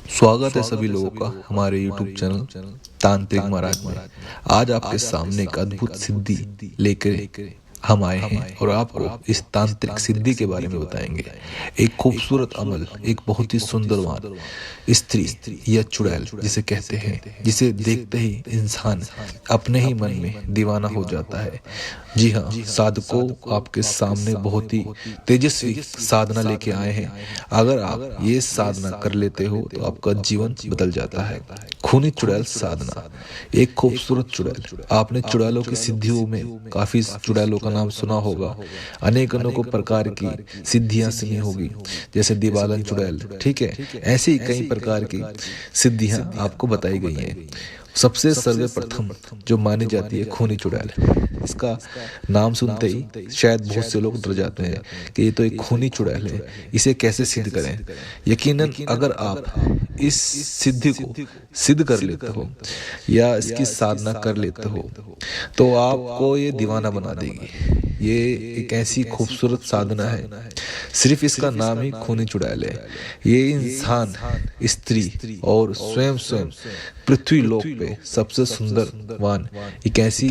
स्वागत है सभी लोगों का हमारे YouTube चैनल तांत्रिक महाराज में। आज आपके सामने एक अद्भुत सिद्धि लेकर हम आए हैं और आपको इस तांत्रिक सिद्धि के बारे में बताएंगे। एक खूबसूरत अमल, एक बहुत ही सुंदरवान स्त्री या चुड़ैल जिसे कहते हैं, जिसे देखते ही इंसान अपने ही मन में दीवाना हो जाता है। जी हाँ, साधकों आपके सामने बहुत ही तेजस्वी साधना लेके आए हैं। अगर आप ये साधना कर लेते हो तो आपका जीवन बदल जाता है। खूनी चुड़ैल साधना। एक खूबसूरत चुड़ैल। आपने चुड़ैलों की सिद्धियों में काफी चुड़ैलों का नाम सुना होगा। अनेकों प्रकार की सिद्धियां सुनी होगी, जैसे दीवालन चुड़ैल। ठीक है, ऐसी ही कई प्रकार की सिद्धियां आपको बताई गई हैं। सबसे सर्वप्रथम जो मानी जाती है खूनी चुड़ैल। इसका नाम सुनते ही शायद बहुत से लोग डर जाते हैं कि ये तो एक खूनी चुड़ैल है, इसे कैसे सिद्ध करें। यकीनन अगर आप इस सिद्धि को सिद्ध कर लेते हो या इसकी साधना कर लेते हो तो आपको ये दीवाना बना देगी। ये एक ऐसी खूबसूरत साधना है, सिर्फ इसका नाम ही खूनी चुड़ैल है। ये इंसान, स्त्री और स्वयं पृथ्वी लोक पे सबसे सुंदरवान एक ऐसी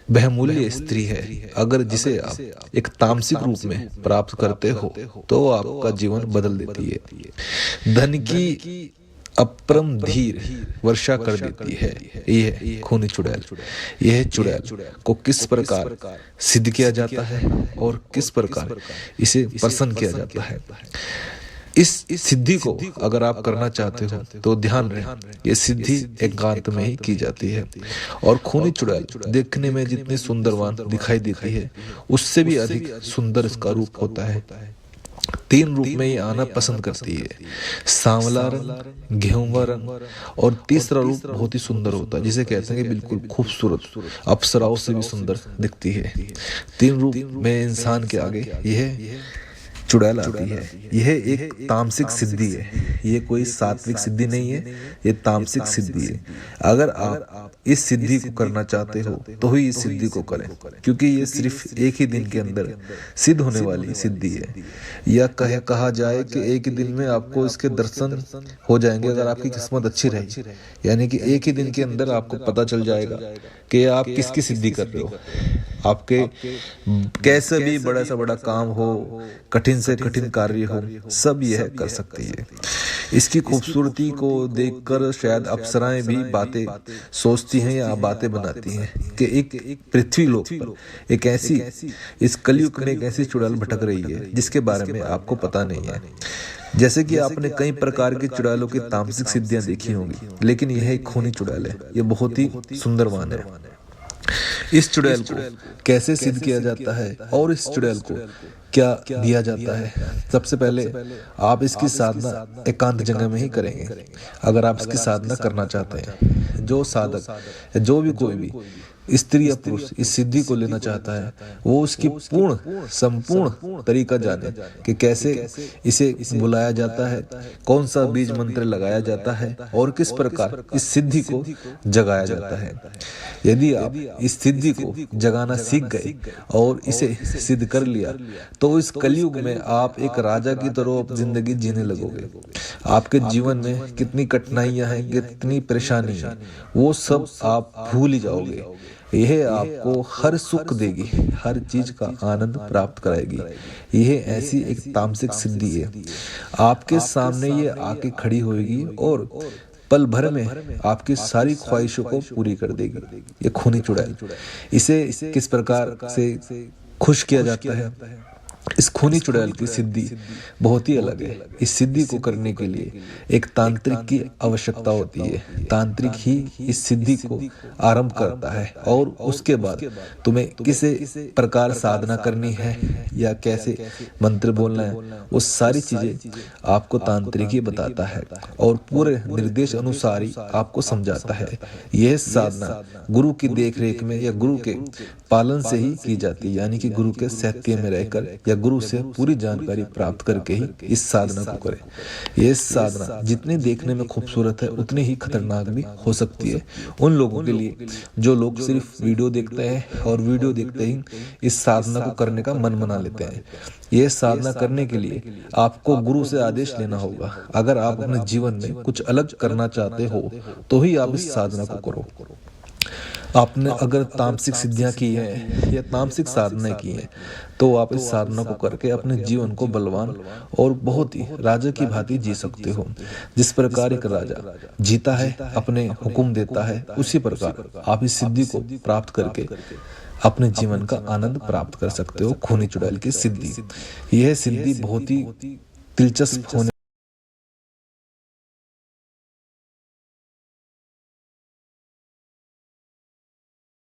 बहुमूल्य स्त्री है। अगर जिसे आप एक तामसिक रूप में प्राप्त करते हो तो आपका जीवन बदल देती है। धन की अपरम धीर वर्षा कर देती है यह खूनी चुड़ैल। यह चुड़ैल को किस प्रकार सिद्ध किया जाता है और किस प्रकार इसे प्रसन्न किया जाता है। इस सिद्धि को अगर आप करना चाहते हो तो ध्यान रहे, ये सिद्धि एकांत में ही की जाती है। और खूनी चुड़ैल देखने में जितनी सुंदरवान दिखाई देती है उससे भी अधिक सुंदर इसका रूप होता है। 3 रूप में ये आना पसंद करती है, सांवला रंग, गेहुआ रंग और तीसरा रूप बहुत ही सुंदर होता है, जिसे कहते हैं कि बिल्कुल खूबसूरत, अप्सराओं से भी सुंदर दिखती है। 3 रूप में इंसान के आगे यह चुड़ैल आती है। यह एक तामसिक सिद्धि है, ये कोई सात्विक सिद्धि नहीं है, ये तामसिक सिद्धि है। अगर आप इस सिद्धि को करना चाहते हो तो ही इस सिद्धि को करें, क्योंकि ये सिर्फ एक ही दिन के अंदर सिद्ध होने वाली सिद्धि है। या कहा जाए कि एक ही दिन में आपको इसके दर्शन हो जाएंगे अगर आपकी किस्मत अच्छी रही। यानी कि एक ही दिन के अंदर आपको पता चल जाएगा कि आप किसकी सिद्धि कर रहे हो। आपके कैसे भी बड़ा सा बड़ा काम हो, कठिन से कठिन कार्य हो, सब यह कर सकती है। इसकी खूबसूरती को देखकर शायद अप्सराएं भी बातें सोचती हैं या बातें बनाती हैं कि एक पृथ्वी लोक पर एक ऐसी, इस कलयुग में एक ऐसी चुड़ैल भटक रही है जिसके बारे में आपको पता नहीं है। जैसे कि आपने कई प्रकार की चुड़ैलों की तामसिक सिद्धियां देखी होंगी, लेकिन यह एक खूनी चुड़ैल है। यह बहुत ही सुंदरवान है। इस चुड़ैल को कैसे सिद्ध किया जाता है और इस चुड़ैल को क्या दिया जाता है। सबसे पहले आप इसकी साधना एकांत जगह में ही करेंगे। अगर आप इसकी साधना करना चाहते हैं, जो साधक जो भी कोई भी स्त्री या पुरुष इस सिद्धि को लेना चाहता है, वो उसकी संपूर्ण तरीका जाने कि कैसे इसे बुलाया जाता है, कौन सा बीज मंत्र लगाया जाता है और किस प्रकार इस सिद्धि को जगाया जाता है। यदि आप इस सिद्धि को जगाना सीख गए और इसे सिद्ध कर लिया तो इस कलयुग में आप एक राजा की तरह जिंदगी जीने लगोगे। आपके जीवन में कितनी कठिनाइयां हैं, कितनी परेशानी है, वो सब आप भूल ही जाओगे। यह आपको हर सुख देगी, हर चीज का आनंद प्राप्त कराएगी। यह ऐसी एक तामसिक सिद्धि है। आपके सामने ये आके खड़ी होगी और पल भर में आपकी सारी ख्वाहिशों को पूरी कर देगी। ये खूनी चुड़ैल। इसे किस प्रकार से खुश किया जाता है। इस खूनी चुड़ैल की सिद्धि बहुत ही अलग है। इस सिद्धि को करने के लिए एक तांत्रिक की आवश्यकता होती है। तांत्रिक ही इस सिद्धि को आरंभ करता है और उसके बाद तुम्हें किस प्रकार साधना करनी है या कैसे मंत्र बोलना है, वो सारी चीजें आपको तांत्रिक ही बताता है और पूरे निर्देश अनुसार ही आपको समझाता है। यह साधना गुरु की देखरेख में या गुरु के पालन से ही की जाती है, यानी कि गुरु के सानिध्य में रहकर या गुरु से पूरी जानकारी प्राप्त करके ही इस साधना को करें। यह साधना जितनी देखने में खूबसूरत है उतनी ही खतरनाक भी हो सकती है उन लोगों के लिए जो लोग सिर्फ वीडियो देखते हैं और वीडियो देखते ही इस साधना को करने का मन बना लेते हैं। यह साधना करने के लिए आपको गुरु से आदेश लेना होगा। अगर आप अपने जीवन में कुछ अलग करना चाहते हो तो ही आप इस साधना को करो। आपने अगर तामसिक सिद्धियां की हैं या तामसिक साधनाएं की हैं तो आप इस साधना को करके अपने जीवन को बलवान और बहुत ही राजा की भांति जी सकते हो। जिस प्रकार एक राजा जीता है, अपने हुक्म देता है, उसी प्रकार आप इस सिद्धि को प्राप्त करके अपने जीवन का आनंद प्राप्त कर सकते हो। खूनी चुड़ैल की सिद्धि, यह सिद्धि बहुत ही दिलचस्प होने